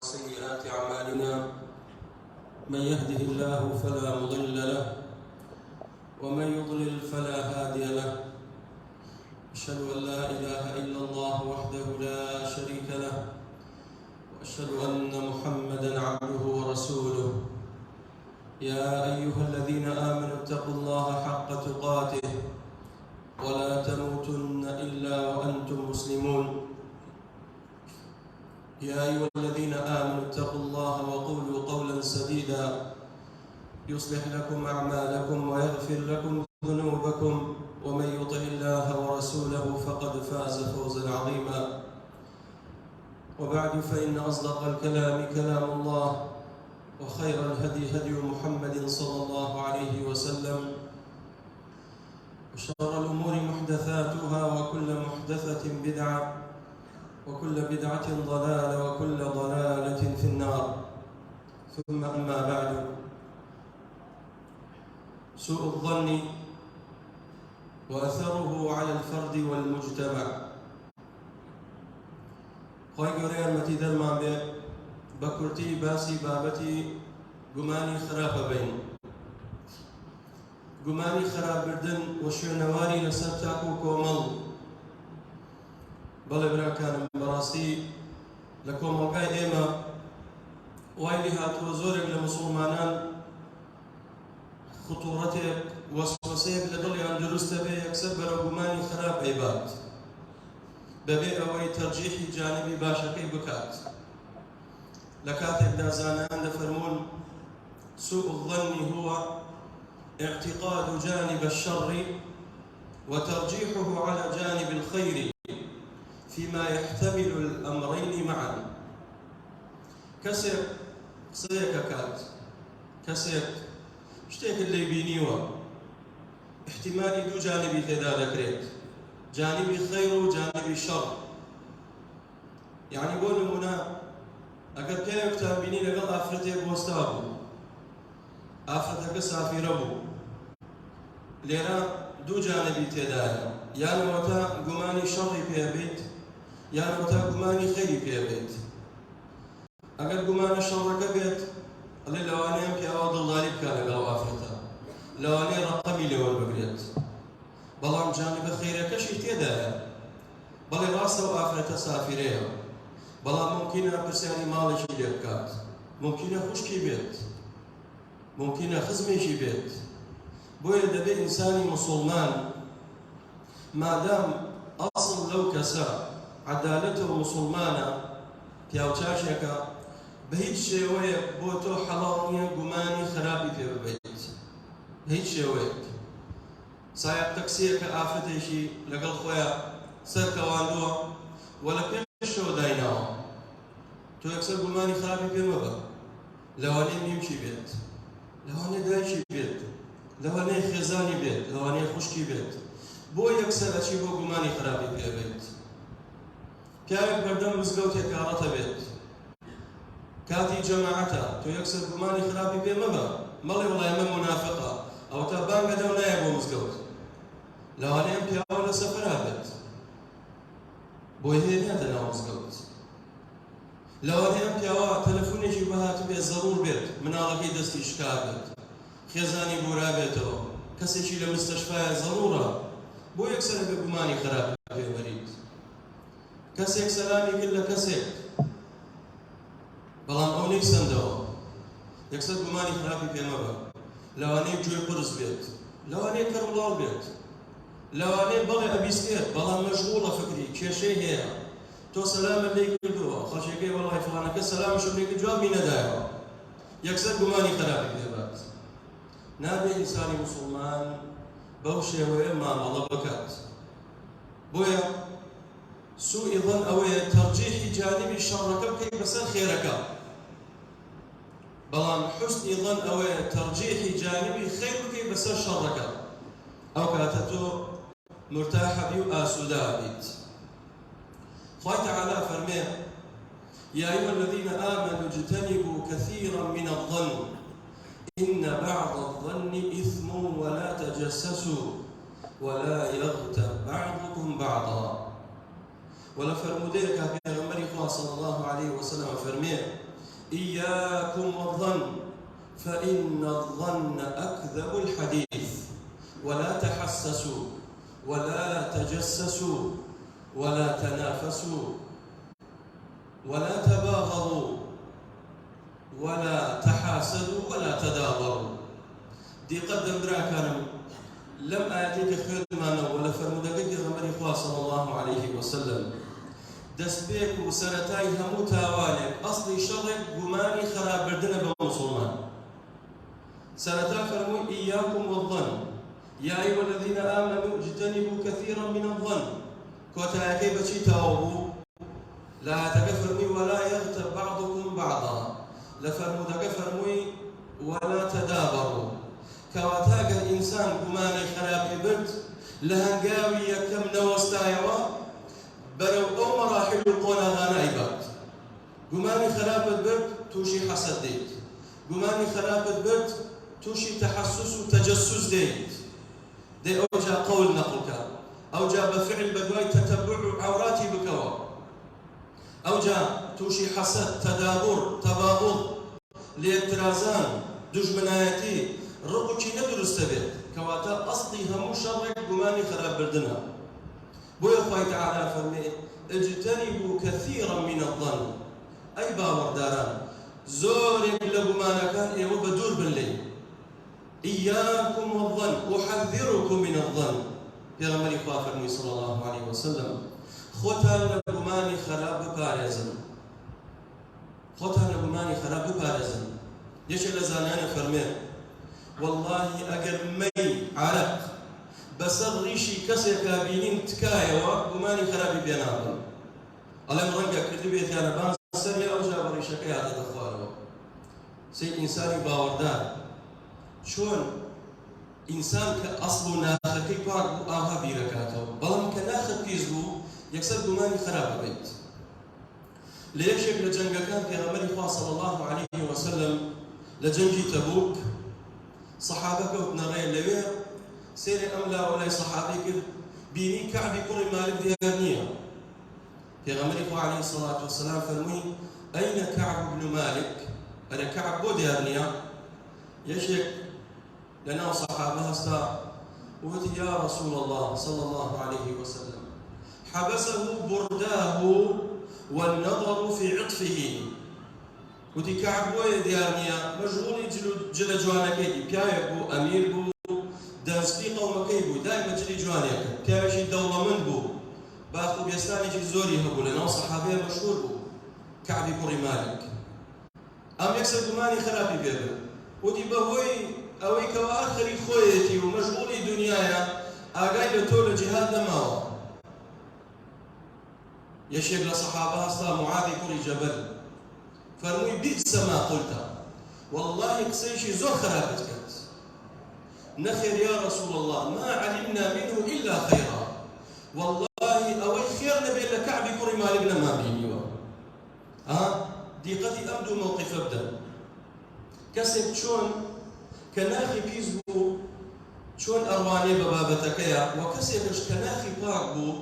سيئات أعمالنا من يهده الله فلا مضل له ومن يضلل فلا هادي له. أشهد أن لا إله إلا الله وحده لا شريك له وأشهد أن محمدًا عبده ورسوله. يا أيها الذين آمنوا اتقوا الله حق تقاته ولا تموتن إلا وأنتم مسلمون. يا أيها الذين آمنوا اتقوا الله وقولوا قولا سديدا يصلح لكم أعمالكم ويغفر لكم ذنوبكم ومن يطع الله ورسوله فقد فاز فوزا عظيما. وبعد فإن أصدق الكلام كلام الله وخير الهدي هدي محمد صلى الله عليه وسلم وشر الأمور محدثاتها وكل محدثة بدعة وكل بدعة ضلالة وكل ضلالة في النار. ثم أما بعد، سوء الظن وأثره على الفرد والمجتمع. خوي قريان متي درمان بكرتي باسي بابتي قماني خراب بين قماني خراب بردن وشونواري لسرتاكو كومل بەڵێ براکانم بەڕاستی لە کۆمەڵگای ئێمە وای لێ هاتووە زۆرێک لە موسڵمانان خوتوڕەتێک وەسوەسەیەک لە دڵیان دروستە بێ یەکسەر بەرەو گومانی خراپ ئەیبات بەبێ ئەوەی تەرجیحی جانبی باشەکەی بکات. لە کاتێکدا زانایان دەفەرمون سوء الظن هو اعتقاد جانب الشر وترجيحه على جانب الخير فيما يحتمل الأمرين معا. كسر قسەیەک کات کەسێک شتێک لێی بینیوە احتیمالی دوو جانبی تێدا دەکرێت، جانبی خەیر و جانبی شەڕ. یعنی بۆ نمونە ئەگەر پیاوێکتان بینی لەگەڵ ئافرەتێک بۆستا بوو، ئافرەتەکە سافیرە بوو، لێرە دوو جانبی تێدایە، یان وەتا گومانی شەڕی پێبێت یان وەتا گومانی خەیری پێبێت. ئەگەر گومانە شەڕەکە بێت ئەڵێ لەوانەیە پیاوە دڵداری بکات لەگەڵ ئافرەتە، لەوانەیە ڕەقەمی لێ وەربگرێت، بەڵام جانبە خەیرەکەشی تێدایە. بەڵێ ڕاستە و ئافرەتە سافیرەیە، بەڵام ممکنە پرسیاری ماڵێکی لێ بکات، ممکنە خوشکی بێت، ممکنە خزمێکی بێت. بۆیە دەبێت ئینسانی موسڵمان مادام ئەسڵ لەو کەسە عەدالەتەوە موسڵمانە پیاوچاشێکە، بە هیچ شێوەیە بۆ تۆ حەڵاڵ نییە گومانی خراپی پێ ببێت، بە هیچ شێوەیەک. سایق تەکسیەکە ئافرەتێکی لەگەڵ خۆیان سەرکەواندووە و لە پێشەوە دایناوە، تۆ یەکسەر گومانی خراپی پێ مەبە، لەوانەیە نیمچی بێت، لەوانەیە دایکی بێت، لەوانەیە خێزانی بێت، لەوانەیە خوشکی بێت، بۆ یەکسەر ئەچی بۆ گومانی خراپی پێ بێت. پیاوێک بەردەم مزگەوتێک کاڕەتە بێت، کاتی جەماعەتە، تۆ یەکسەر گومانی خراپی پێ مەبە، مەڵێ وەڵای من منافقە، ئەو تا بانگەدە و نایە بۆ مزگەوت، لەوانەیە پیاوە لە سەفەرا بێت، بۆی هێنێتە ناو مزگەوت، لەوانەیە پیاوە تەلەفۆنێکی بەهات بێت، زەڕوور بێت، مناڵەکەی دەستی شکا بێت، خێزانی بۆرا بێتەوە، کەسێکی لە مستەشفایە زەڕوورە، بۆ یەکسەر بێ گومانی خراپی پێوەریت. کەسێک سەلامی کرد لە کەسێک، بەڵام ئەو نەیسەندەوە، یەکسەر گومانی خراپی پێ مەبە، لەوانەیە گوێ قورس بێت، لەوانەیە کەڕوڵاو بێت، لەوانەیە بەڵێ ئەبیستێت، بەڵام مەشغوڵە فکری کێشەی هەیە، تۆ سەلامت لێی کردووە، خەڵکێکی وەڵای فڵانەکە سەلامشم لێ کرد جوابی نەدایەوە، یەکسەر گومانی خراپی پێبات. نابێت ئینسانی موسڵمان بەو شێوەیە مامەڵە بکات. بۆیە سوء ظن ئەوەیە تەرجیحی جانبی شەڕەکە بکەیت بەسەر خێرەکە، بەڵام حوسنی ظن ئەوەیە تەرجیحی جانبی خەیر بکەیت بەسەر شەڕەکە، ئەو کاتە تۆ مرتاحە بی و ئاسوودا بیت. خوای تەعالا فەرمێ يا أيها الذين آمنوا اجتنبوا كثيرا من الظن إن بعض الظن إثم ولا تجسسوا ولا يغتب بعضكم بعضا. ولا فرموديك پیغمبری خدا صلی الله علیه و سلم فرمیه إياكم والظن فإن الظن أكذب الحديث ولا تحسسوا ولا تجسسوا ولا تنافسوا ولا تباغضوا ولا تحاسدوا ولا تدابروا. دي قدم براكانم لم آتيك خير ما ولا فرمودك غمر إخوة صلى الله عليه وسلم دسبيك وسرتاي همو تاوانك أصلي شرك قماني خراب بردنا بمسلمان. سرتا فرموا إياكم والظن يا أيها الذين آمنوا اجتنبوا كثيرا من الظن كوتا كيف شي تاوبوا لا تكفرمي ولا يغتب بعضكم بعضا لفرموا تكفرمي ولا تدابروا كواتاك الإنسان قماني خراب برد لهنقاوي كم نوستايوا برو أو مراحل القونا غانايبات قماني خراب البرد توشي حسد ديت قماني خراب البرد توشي تحسس وتجسس دي أوجا قول نقلك أوجا بفعل بدواي تتبع عوراتي بكوا أوجا توشي حسد تدابر تباغض لإترازان دجمنايتي رقوكي ندرس تبيت كواتا أصلي همو شرك قماني خراب بردنا بويا الله تعالى فرمي اجتنبوا كثيرا من الظن أي باور داران زورك لقمانك يا بدور بالليل إياكم والظن أحذركم من الظن يا غمري فرمي صلى الله عليه وسلم خوتان لقماني خراب بارزن خوتان لقماني خراب بارزن يش لزانان فرمي والله أجر مي عرق بسر ريشي كسر كابينين تكايا وقماني خرابي بينابن الله مرنقا كردبيت أنا بان سريع أوجا بريشا كيا تدخوارو سي إنساني باوردار شون إنسان كأصل ناخكي باربو آها بيركاتو بلان كناخك كيزبو يكسر قماني خراب بيت ليشك لجنگا كان في غمري صلى الله عليه وسلم لجنجي تبوك صحابك وتنرين لويا سيري أملا ولا صحابي كذ بيني كعب كل مالك ديارنيا في غمري عليه الصلاة والسلام فرمي أين كعب بن مالك؟ أنا كعب بو ديارنيا يشك لنا صحابها استا وقلت يا رسول الله صلى الله عليه وسلم حبسه برداه والنظر في عطفه وتي كعب بو ديارنيا مشغول جل جوانا كيدي بيايك بو أمير بو دانسبي قومكي بو دائما جري جوانيك كاوشي دولة من بو باخو بيستاني شي زوري هبو لنا صحابي مشهور بو كعب كوري مالك أم يكسر قماني خرابي بيبه ودي بهوي أوي كواخري خويتي ومشغولي دنيايا أقايد طول جهاد نماوا يشيق لصحابها أصلا معاذ كوري جبل فرمي بئس ما قلت والله كسيشي زور خرابتك نخير يا رسول الله ما علمنا منه إلا خيرا والله أوي خير نبي إلا كعب كوري مالقنا ما بيني ديقتي أبدو موقف أبدا كسب شون كناخي بيزبو شون أرواني ببابتك يا وكسبش كناخي باقبو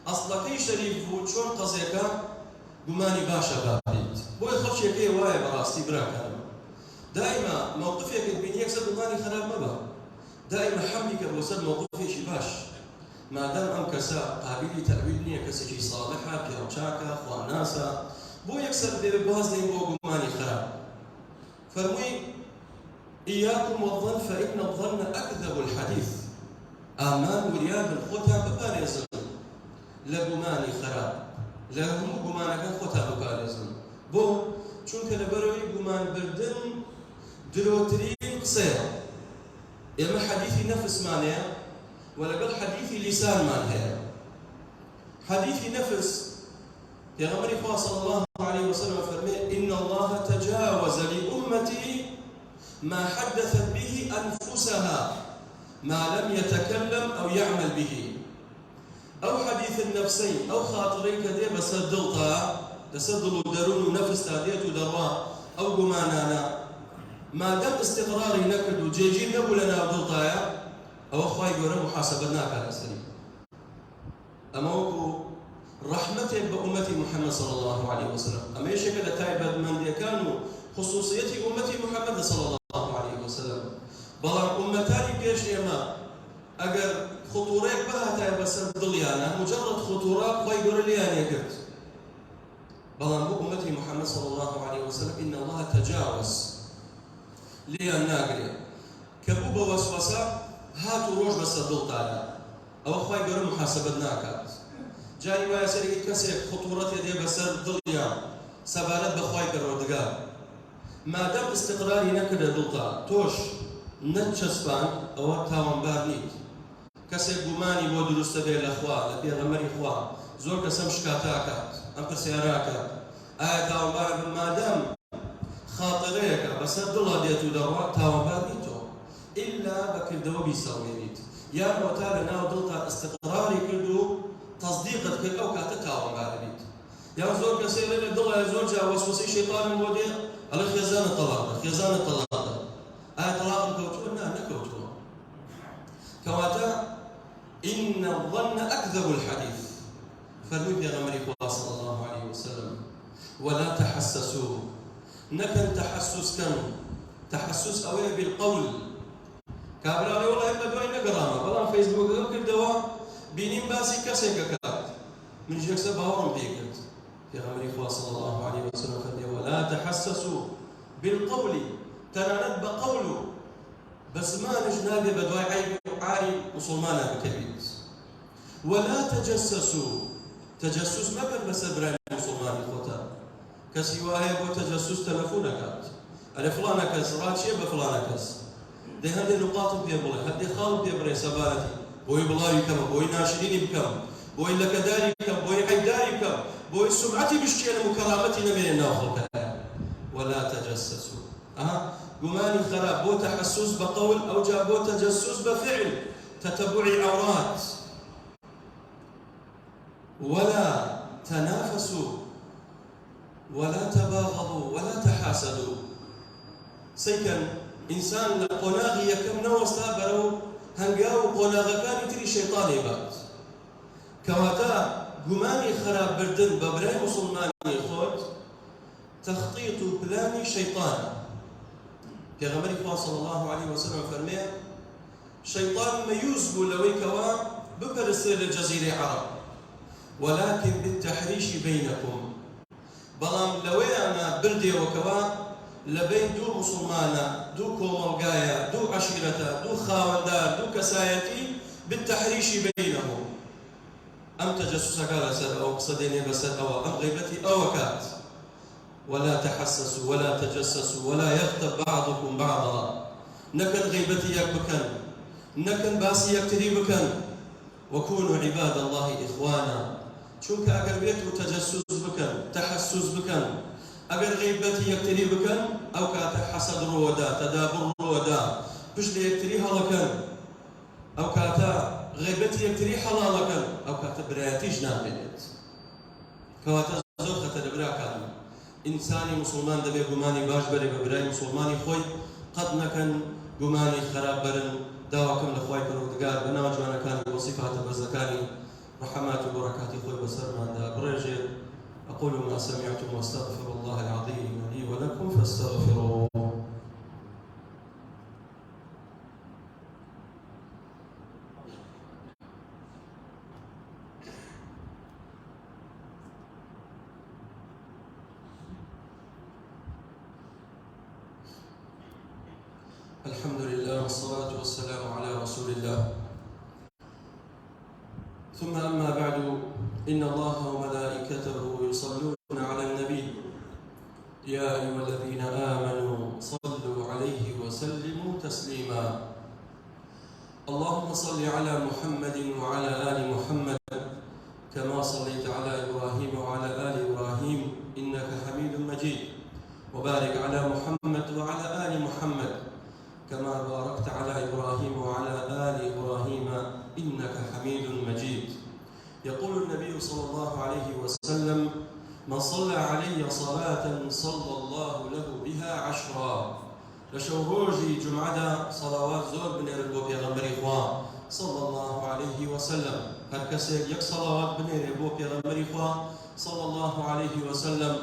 أصلكي شريف بو شون قصيكا قماني باشا بابيت بو يخفش يكي واي براستي براك دائما موقفك بين يكسب قماني خراب مبا دائما حملك بوسد موقفي شي باش ما دام ام كسا قابلي تأويلني كسشي صالحة كيروشاكا خواناسا بو يكسر دير بوازني بو قماني خراب فرمي إياكم والظن فإن الظن أكذب الحديث آمان ورياد الخوتا بباريزن لقماني خراب لهم قمانك خوتا بباريزن بو چونك لبروي قمان بردن دلوترين قصير إما حديثي نفس معناه ولا قال حديثي لسان معناه حديثي نفس يا غمري صلى الله عليه وسلم فرمي إن الله تجاوز لأمتي ما حدثت به أنفسها ما لم يتكلم أو يعمل به أو حديث النفسين أو خاطرين كذا بس الدلطة تسدل درون نفس تادية دروا أو قمانانا ما دام استقراري نكد وجيجين نبو لنا دلطايا أو أخوي يقولون محاسبناك على سليم أما وكو رحمته بأمتي محمد صلى الله عليه وسلم أما يشكل تايبد من دي كانوا خصوصية أمة محمد صلى الله عليه وسلم. بەڵام ئومەتانی پێش ئێمە ئەگەر خطورەیەک بەهاتایە بەسەر دڵیانە مجرد خطورە خۆی گەورە لێیان لێگرت. بەڵام بۆ ئومەتی محەممەد صلى الله عليه وسلم إن الله تجاوز لێیان ناگرێت کە بوو بە وەسوەسە هات و ڕۆژ بەسەر دڵتانە ئەوە خۆی گەورە محاسبەت ناکات. جاری وایە سەرەکی کەسێک خطورەتێ دێ بەسەر دڵیان سەبارەت بە خۆی پەروەردگار مادەم استقراری نەکردە دڵتا تۆش نەچەسپان ئەوە تاوانبار نیت. کەسێک گومانی بۆ دروستە بێ لە خوا لە پێغەمبەری خوا زۆر کەسەم شکاتاکات ئەم پرسیاراکات ئایا تاوانبار مادەم خاترەیەکە بەسەر دڵا دێت و دەڕوا تاوانبار نیتۆ ئیلا بەکردەوە بیسەڵمێنیت یان ئەوتا لە ناو دڵتا استقراری کرد و تەصدیقت کرد ئەو کاتە تاوانبار بیت. یان زۆر کەسێک لە دڵە زۆر جا وەسوسەی شەیطانم بۆ دێ ئەڵێ خێزانە تەلاقە خێزانە تەلاقە ئایا تەلاقم کەوتووە نا نەکەوتووە. کەواتە إن الظن أكذب الحديث فرمي بيغمري صلى الله عليه وسلم ولا تحسسوا نكن تحسس كان تحسس أوي بالقول كابراني والله إما دوي نقرانا بلان فيسبوك ذكر دوا بينين باسي كسيك كات من جنس باورم بيكت بيغمري صلى الله عليه وسلم فرمي ولا تحسسوا بالقول تناند بقوله بس ما نجنابي بدواي عيب عاري مسلمانا بكبيت. ولا تجسسوا تجسس ما بين بس براي مسلمان خوتا كسي واهي بو تجسس تلفونك على فلانة كس راتشي بفلانة كس دي هذه نقاط بيبلي هذه خال بيبري سبارتي بوي بلاي كم بوي ناشريني بكم بوي لك داري كم بوي عيداري كم بوي سمعتي بشتي انا وكرامتي نبي ناخذ. ولا تجسسوا قماني خراب بو تحسس بقول أو جاء بو تجسس بفعل تتبع عورات. ولا تنافسوا ولا تباغضوا ولا تحاسدوا سيكن إنسان قناغي يكم نوستا برو هنقاو قناغ كان يتري شيطاني بات كواتا قماني خراب بردن ببراي مسلماني خود تخطيط بلاني شيطان. پیغمبر صلى الله عليه وسلم فرميه شيطان ميوز بولوي كوا ببرسل الجزيرة عرب ولكن بالتحريش بينكم بلام لوي أنا بردي وكوا لبين دو مسلمانا دو كومالقايا دو عشيرتا دو خاوندار دو كسايتي بالتحريش بينهم أم تجسسك على سر أو قصديني بسر أو أم غيبتي أو كات. ولا تحسسوا ولا تجسسوا ولا يغتب بعضكم بعضا نكن غيبتي يكبكن نكن باسي يكتري بكن وكونوا عباد الله إخوانا شوك أقر بيت تجسس بكن تحسس بكن أقر غيبتي يكتري بكن أو كات حسد رودا تدابر رودا بجلي يكتري هلكن أو كات غيبتي يكتري حلالكن أو كات براتي جنان بيت كواتا زوخة البراكان إنساني مسلمان دبي قماني باش بري ببراي مسلماني خوي قد نكن قماني خراب برن داوكم لخوي كنودقار بناجوانا كان وصفات بزكاني رحمات وبركات خوي بسرمان دا برجي أقول ما سمعتم واستغفر الله العظيم لي ولكم فاستغفروه. الحمد لله والصلاة والسلام على رسول الله ثم أما بعد إن الله وملائكته يصلون على النبي يا أيها الذين آمنوا صلوا عليه وسلموا تسليما. اللهم صل على محمد وعلى آل محمد كما صليت على إبراهيم وعلى آل إبراهيم إنك حميد مجيد وبارك على محمد وعلى آل محمد كما باركت على إبراهيم وعلى آل إبراهيم إنك حميد مجيد. يقول النبي صلى الله عليه وسلم من صلى علي صلاة صلى الله له بها 10 لشوروجي جمعة صلوات زور بن ربو بيغمبر إخوان صلى الله عليه وسلم هركسي يك صلوات بن ربو بيغمبر إخوان صلى الله عليه وسلم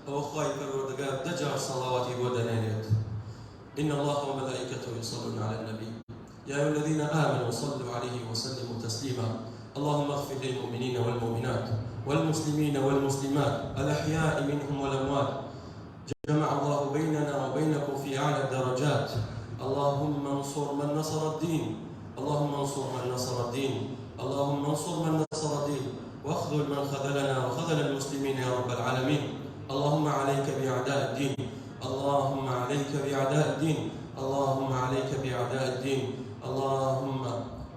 أو خايف الوردقات دجار صلواتي ودنينيت. إن الله وملائكته يصلون على النبي يا أيها الذين آمنوا صلوا عليه وسلموا تسليما. اللهم اغفر للمؤمنين والمؤمنات والمسلمين والمسلمات الأحياء منهم والأموات. جمع الله بيننا وبينكم في أعلى الدرجات. اللهم انصر من نصر الدين، اللهم انصر من نصر الدين، اللهم انصر من نصر الدين، واخذل من خذلنا وخذل المسلمين يا رب العالمين. اللهم عليك بأعداء الدين، اللهم عليك بأعداء الدين، اللهم عليك بأعداء الدين.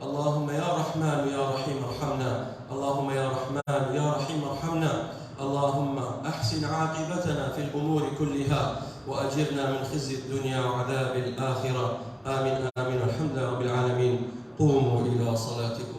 اللهم يا رحمن يا رحيم ارحمنا، اللهم يا رحمن يا رحيم ارحمنا. اللهم أحسن عاقبتنا في الأمور كلها وأجرنا من خزي الدنيا وعذاب الآخرة. آمين آمين. الحمد لله رب العالمين. قوموا إلى صلاتكم.